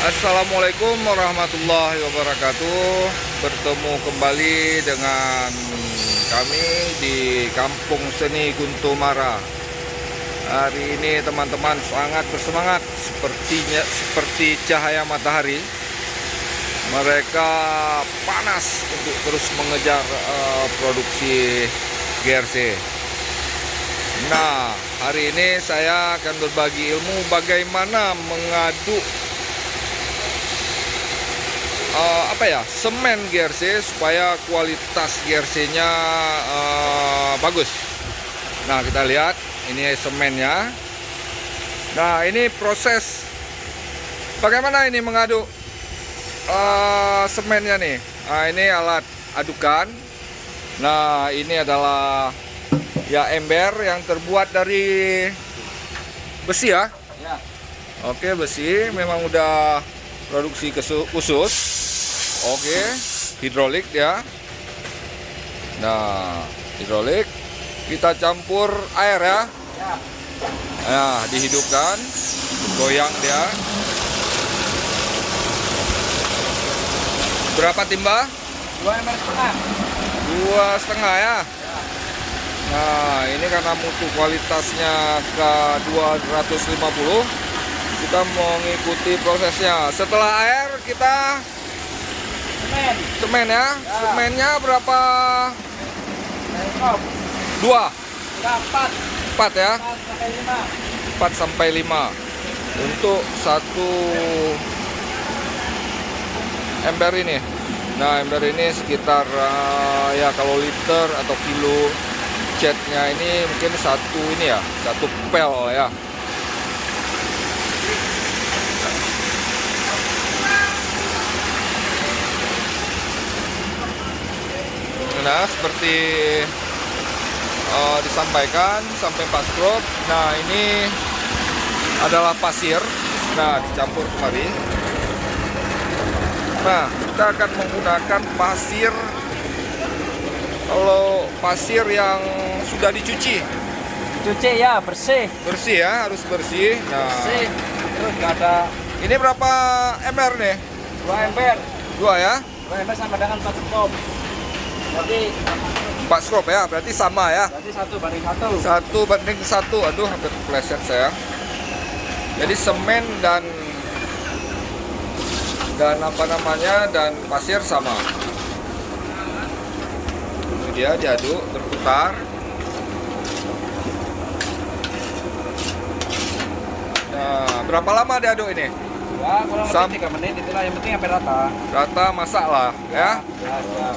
Assalamualaikum warahmatullahi wabarakatuh. Bertemu kembali dengan kami di Kampung Seni Guntumara. Hari ini teman-teman sangat bersemangat, seperti cahaya matahari. Mereka panas untuk terus mengejar produksi GRC. Nah, hari ini saya akan berbagi ilmu bagaimana mengaduk semen GRC supaya kualitas GRC-nya bagus. Nah, kita lihat ini semennya. Nah, ini proses bagaimana ini mengaduk semennya nih. Nah, ini alat adukan. Nah, ini adalah ya ember yang terbuat dari besi ya. Ya. Oke, besi memang udah produksi khusus. Oke, hidrolik ya. Nah, hidrolik kita campur air ya. Ya. Nah, dihidupkan, goyang dia. Berapa timba? 2,5 ember. 2,5 ya. Ya. Nah, ini karena mutu kualitasnya ke 250, kita mengikuti prosesnya. Setelah air kita semen ya. Ya. Semennya berapa? 2, 4 ya. 4 sampai 5 untuk satu ember ini. Nah, ember ini sekitar ya kalau liter atau kilo catnya ini mungkin satu pel ya. Nah, seperti disampaikan sampai 4 skrop. Nah, ini adalah pasir. Nah, dicampur kembali. Nah, kita akan menggunakan pasir. Kalau pasir yang sudah dicuci, Cuci ya, bersih. bersih ya, harus bersih. Nah, Bersih. Terus nggak ada ini berapa ember nih? 2 ember. 2 ya? 2 ember sama dengan 4 skom. Jadi 4 skrop ya, berarti sama ya. 1 banding 1. 1 banding 1. Aduh, hampir kepleset saya. Jadi semen dan dan pasir sama. Ini dia diaduk, berputar. Nah, berapa lama diaduk ini? Ya, kurang lebih 3 menit itulah, yang penting sampai rata. Rata, masak lah ya. Ya, ya.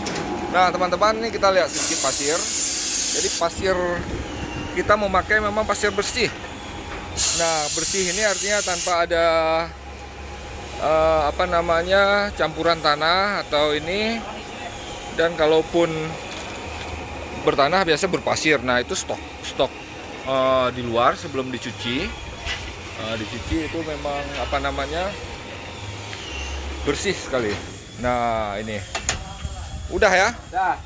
Nah, teman-teman, ini kita lihat sedikit pasir. Jadi pasir kita memakai memang pasir bersih. Nah, bersih ini artinya tanpa ada campuran tanah atau ini. Dan kalaupun bertanah biasa berpasir. Nah, itu stok di luar sebelum dicuci. Dicuci itu memang bersih sekali. Nah, ini udah ya. Dah.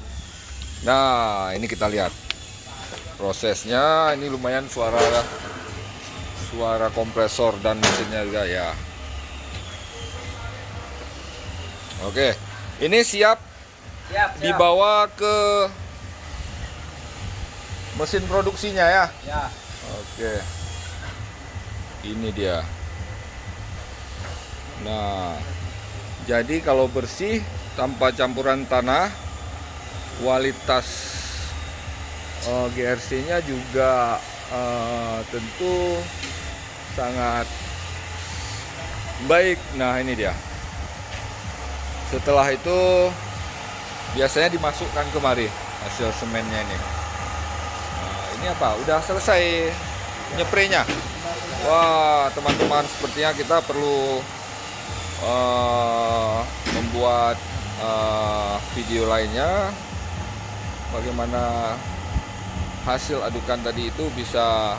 Nah, ini kita lihat prosesnya. Ini lumayan suara kompresor dan mesinnya juga ya. Oke, ini siap Siap. dibawa ke mesin produksinya ya. Ya. Oke, ini dia. Nah, jadi kalau bersih tanpa campuran tanah, kualitas GRC-nya juga tentu sangat baik. Nah, ini dia. Setelah itu biasanya dimasukkan kemari hasil semennya ini. Nah, ini apa? Udah selesai nyepraynya. Wah, teman-teman, sepertinya kita perlu membuat video lainnya bagaimana hasil adukan tadi itu bisa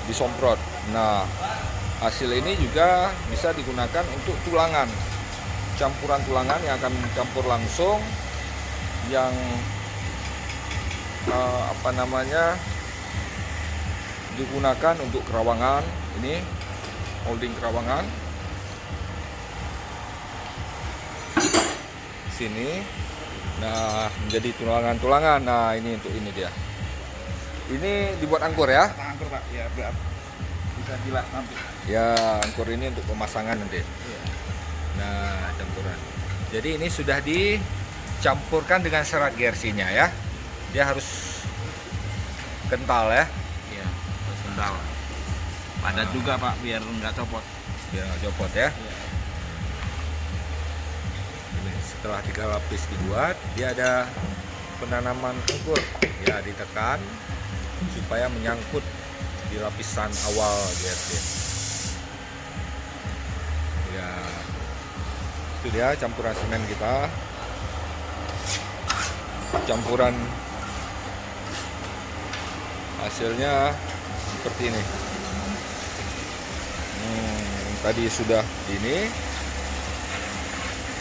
disemprot. Nah, hasil ini juga bisa digunakan untuk tulangan, campuran tulangan yang akan campur langsung, yang digunakan untuk kerawangan. Ini molding kerawangan. sini. Nah, menjadi tulangan-tulangan. Nah, ini untuk ini dia. Ini dibuat angkor ya? Angkur Pak, ya biar bisa jilat nanti. Ya, angkor ini untuk pemasangan nanti. Iya. Nah, campuran. Jadi ini sudah dicampurkan dengan serat gersinya ya. Dia harus kental ya. Iya, terus kental. Padat juga Pak, biar nggak copot. Biar nggak copot ya. Iya. Ini setelah 3 lapis dibuat, dia ada penanaman angkur. Ya, ditekan supaya menyangkut di lapisan awal GRC. Ya, itu dia campuran semen kita. Campuran hasilnya seperti ini. Tadi sudah ini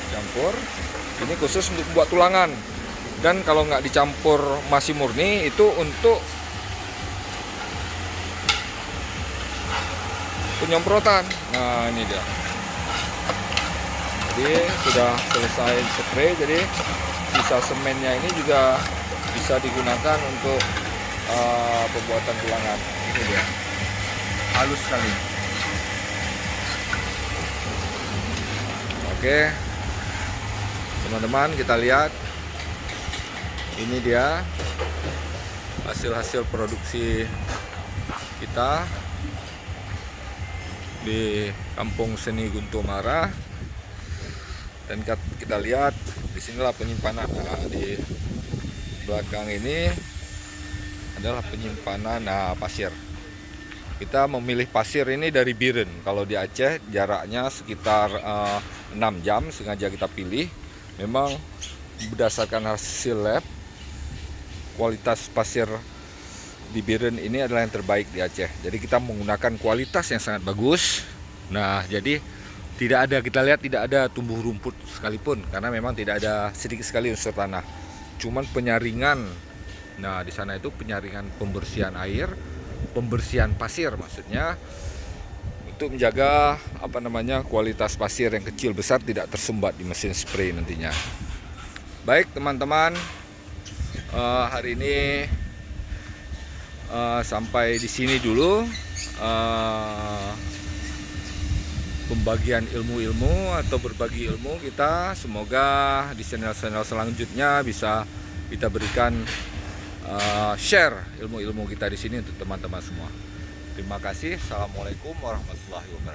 campur. Ini khusus untuk buat tulangan. Dan kalau nggak dicampur masih murni, itu untuk penyemprotan. Nah, ini dia. Jadi sudah selesai spray, jadi sisa semennya ini juga bisa digunakan untuk pembuatan tulangan. Ini dia, halus sekali. Oke, teman-teman, kita lihat ini dia hasil-hasil produksi kita di Kampung Seni Guntumara. Dan kita lihat disinilah penyimpanan. Nah, di belakang ini adalah penyimpanan pasir. Kita memilih pasir ini dari Biren. Kalau di Aceh jaraknya sekitar 6 jam sengaja kita pilih. Memang berdasarkan hasil lab, kualitas pasir di Biren ini adalah yang terbaik di Aceh. Jadi kita menggunakan kualitas yang sangat bagus. Nah, jadi kita lihat tidak ada tumbuh rumput sekalipun, karena memang tidak ada, sedikit sekali unsur tanah. Cuman penyaringan. Nah, di sana itu penyaringan, pembersihan air, pembersihan pasir maksudnya, untuk menjaga kualitas pasir yang kecil besar tidak tersumbat di mesin spray nantinya. Baik teman-teman, hari ini sampai di sini dulu pembagian ilmu-ilmu atau berbagi ilmu kita. Semoga di channel-channel selanjutnya bisa kita berikan share ilmu-ilmu kita di sini untuk teman-teman semua. Terima kasih. Assalamualaikum warahmatullahi wabarakatuh.